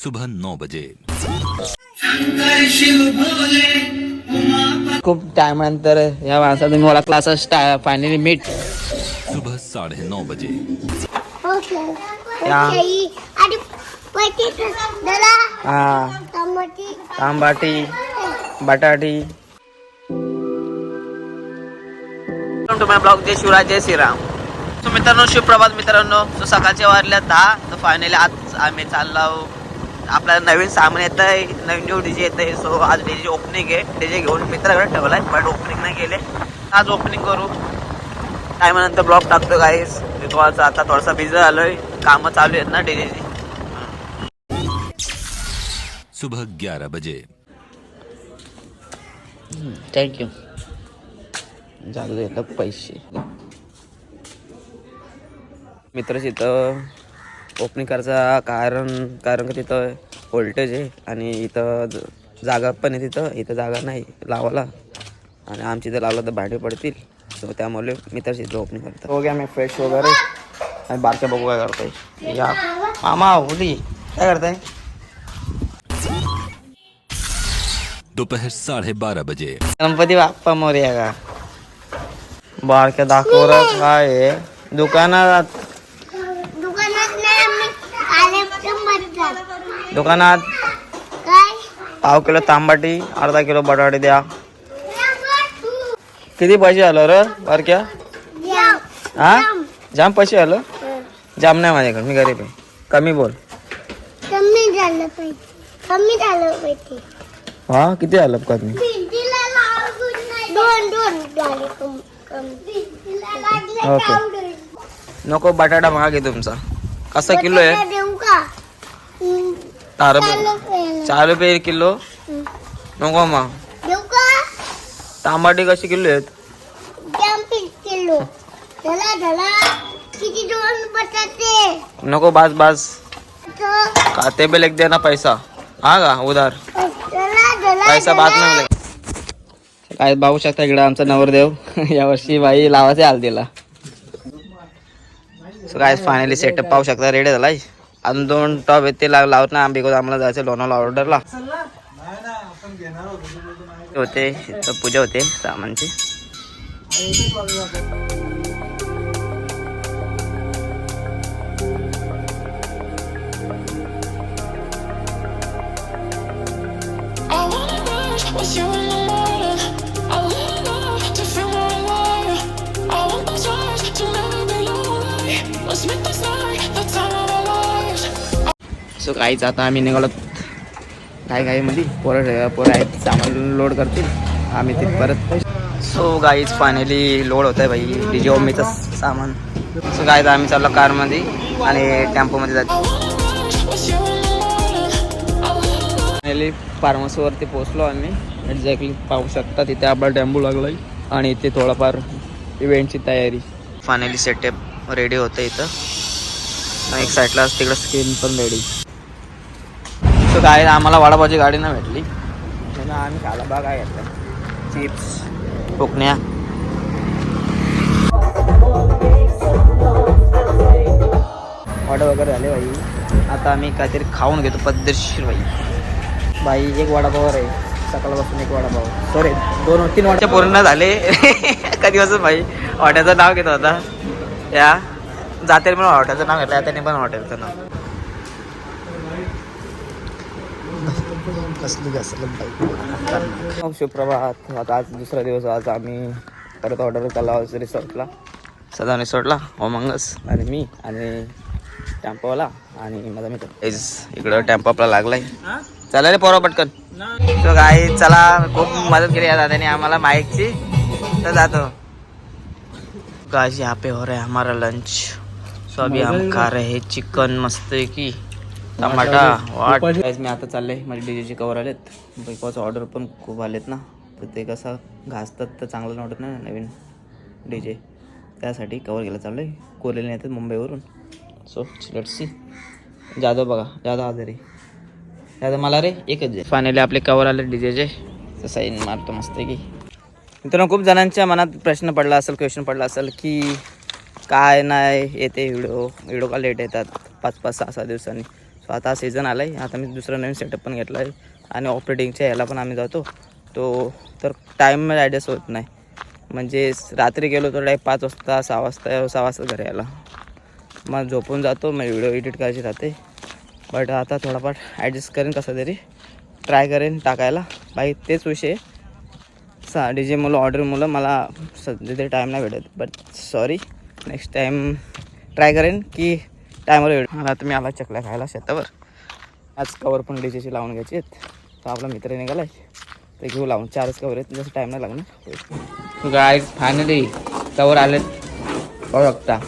सुबह 9 बजे। खूप टाइम नंतर या माणसा तुम्ही मला क्लासेस फायनली मीट। सुबह 9:30 बजे। तांबाटी बटाटी तुम्ही ब्लॉग जय शिवराज जय श्रीराम। सो मित्रांनो सुप्रभात मित्रांनो। सो सकाळच्या वाजल्या 10 तर फायनली आज आम्ही चाललो आपल्याला नवीन सामान येत आहे नवीन न्यू डीजे येत आहे। सो आज डीजे ओपनिंग आहे डीजे घेऊन मित्राकडे ठेवलाय बट ओपनिंग नाही केले आज ओपनिंग करू टायमानंतर ब्लॉग टाकतो गाईस। मी थोडासा आता थोडासा बिझी झालोय कामं चालू आहेत ना डीजेची। सुबह 11 बजे। थँक्यू झालं येतं पैसे मित्राची इथं ओपनिंग करायचं कारण का तिथं व्होल्टेज आहे आणि इथं जागा पण आहे इथं जागा नाही लावायला आणि आमची इथं लावलं तर भांडे पडतील। सो त्यामुळे मित्राची इथं ओपनिंग करतात। हो गया मी फ्रेश वगैरे आणि बारक्या बघू काय करताय या मामा होती काय करताय। दोपहर 12:30 बजे। गणपती बाप्पा मोरया का बारक्या दाखवर काय आहे दुकानात दुकानात पाव किलो तांबाटी अर्धा किलो बटाटे द्या। किती पैसे आलं रे बारक्या हा जाम पैसे आलं जाम नाही माझ्याकडे मी गरीब आहे कमी बोल कमी झालं पाहिजे हा किती आलं कमी ओके नको बटाटा महाग आहे तुमचा कसा किलो आहे देऊ का 4 रुपये किलो नको मग देऊ का तांबाटी कशी किलो आहेत 5 किलो झाला किती 2 बटाटे नको बास खाते पे लिख देना पैसा हा का उधार पैसा बात नाही मिळेल। काय बघू शकता इकडे आमचा नवरदेव यावर्षी बाई लावाचे हाल दिला। सो काय फायनली सेटअप पाहू शकता रेडी झालाय अजून 2 टॉप आहेत ते लावत ना बिकॉज आम्हाला जायचं लोणावळा ऑर्डरला होते पूजा होते सामानची। सो काहीच आता आम्ही निघालो घाईमध्ये पोरं आहेत सामान लोड करतील आम्ही ते परत। सो गाईज फायनली लोड होत आहे भाई डीजे ओमीचं सामान। सो गाईज आम्ही चाललो कारमध्ये आणि टेम्पोमध्ये जातो। फायनली फार्मसीवरती पोचलो आम्ही एक्झॅक्टली पाहू शकता तिथे आपला टेम्पो लागला आहे आणि इथे थोडाफार इव्हेंटची तयारी फायनली सेटअप रेडी होतं इथं एक साईडला तिकडं स्क्रीन पण रेडी। सो काय आम्हाला वडापावची गाडी नाही भेटली म्हणून आम्ही खाला बा काय घेतलं चिप्स फुकण्या वडा वगैरे झाले भाई। आता आम्ही काहीतरी खाऊन घेतो पद्धतशीर भाई एक वडापावर आहे सकाळपासून एक वडापाव सॉरी 2-3 वर्ष पूर्ण झाले कधीपासून भाई हॉटेलचं नाव घेतो होता या जाते म्हणून हॉटेलचं नाव घेतलं त्याने पण हॉटेलचं नाव सुप्रभात। आता आज दुसरा दिवस आज आम्ही परत ऑर्डर केला रिसॉर्टला सदा रिसॉर्टला ओमंगस आणि मी आणि टेम्पोवाला आणि माझा मित्र इकडं टेम्पो आपला लागलाय चला रे पोरा पटकन। तो गाई चला खूप मदत केली या दादाने आम्हाला माईकची तर जातो गाइस यहाँ पे हो रहा है हमारा लंच। सो अभी हम खा रहे हैं चिकन मस्त की टमाटा वाट गाइस मी आता चाललंय माझे डीजेचे कवर आलेत बिकॉज ऑर्डर पण खूप आलेत ना तर ते कसं घासतात तर चांगलं वाटत नाही नवीन डीजे त्यासाठी कवर घ्यायला चाललंय कोरेले येतात मुंबईवरून। सो लेट्स सी जाधव बघा जाधव आजारी जाधव मला रे एकच फायनली आपले कवर आले डीजेचे तर साईन मारतो मस्त की। मित्रांनो खूप जणांच्या मनात प्रश्न पडला असेल क्वेश्चन पडला असेल की काय नाही येते व्हिडिओ का लेट येतात 5-6 दिवसांनी। सो आता सीझन आला आहे. आता मी दुसरा नवीन सेटअप पण घेतला आहे आणि ऑपरेटिंगच्या ह्याला पण आम्ही जातो तर टाईम ॲडजस्ट होत नाही. म्हणजे रात्री गेलो तर डायरेक्ट 5 वाजता 6 वाजता घरी यायला. मग झोपून जातो. मग व्हिडिओ एडिट करायची राहते. बट आता थोडाफार ॲडजस्ट करेन, कसं तरी ट्राय करेन टाकायला. बाई तेच विषय DJ मुलं ऑर्डर मुलं मला सध्या तरी टाईम नाही भेटत. But sorry, next time try करेन की टायमवर वेळ. मला तुम्ही आला चकल्या खायला शेतावर. आज कवर पण DJची लावून घ्यायची आहेत. तर आपला मित्र निघाला आहे ते घेऊ लावून. 4च कवर आहेत, जसं टाईम नाही लागणार. गाय फायनली कवर आलेत, पाहू शकता.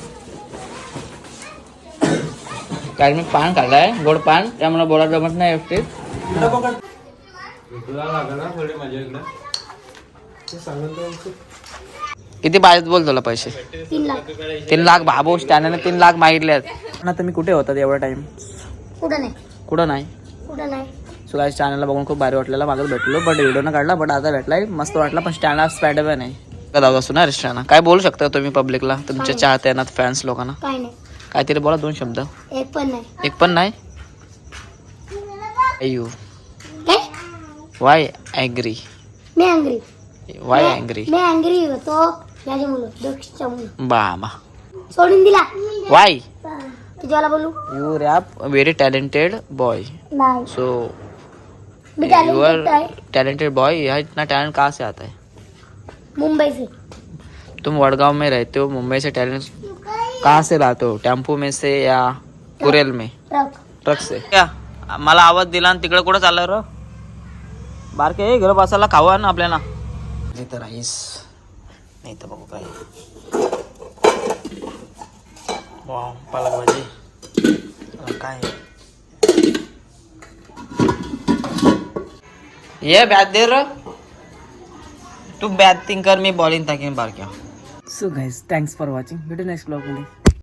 काय मी पान खाल्लं आहे, गोड पान, त्यामुळे बोला जमत नाही व्यवस्थित. किती पाहिजेत बोल तुला पैसे? 3 लाख. 3 लाख बाबू त्याने 3 लाख मागितले. ना तुम्ही कुठे होतात एवढा टाइम? कुठं नाही, कुठं नाही. कुठं नाही. सो गाईस चॅनलला बघून खूप भारी वाटलेला. मागच भेटलो बट व्हिडिओ न काढला. बट आता भेटलाय, मस्त वाटला. पण स्टँड स्पॅडवे नाही कदा असू ना रेस्टॉरंट. काय बोलू शकता तुम्ही पब्लिकला, तुमच्या चाहत्यांना, फॅन्स लोकांना? काय नाही, काहीतरी बोला, 2 शब्द. एक पण नाही. एक पण नाही. अय्यू काय? Why agree? मी अँग्री. Why agree? मी अँग्री होतो माझे मुलं, दोघीच्या मुलं बाबा सोडून दिला. वाय? तुझ्याला बोलू? You rap very talented boy. नाही, सो मी यू टैलेंटेड आर है, टैलेंटेड बॉय. यह इतना टैलेंट कहाँ से आता है? मुंबई से. तुम वडगांव में रहते हो, मुंबई से टैलेंट कहाँ से लाते हो? टेम्पो में से या कुरेल में? ट्रक. ट्रक से. क्या मला आवाज दिला आणि तिकडे कुठं चाललं र? बारके घर बसायला खाऊ आहे ना आपल्याला. तर राईस नाही तर बघू काय. वाव, पालक भाजी. काय ये बॅट दे र. तू बॅटिंग कर, मी बॉलिंग टाकेन बारक्या. So guys thanks for watching. भेटू नेक्स्ट ब्लॉगमध्ये.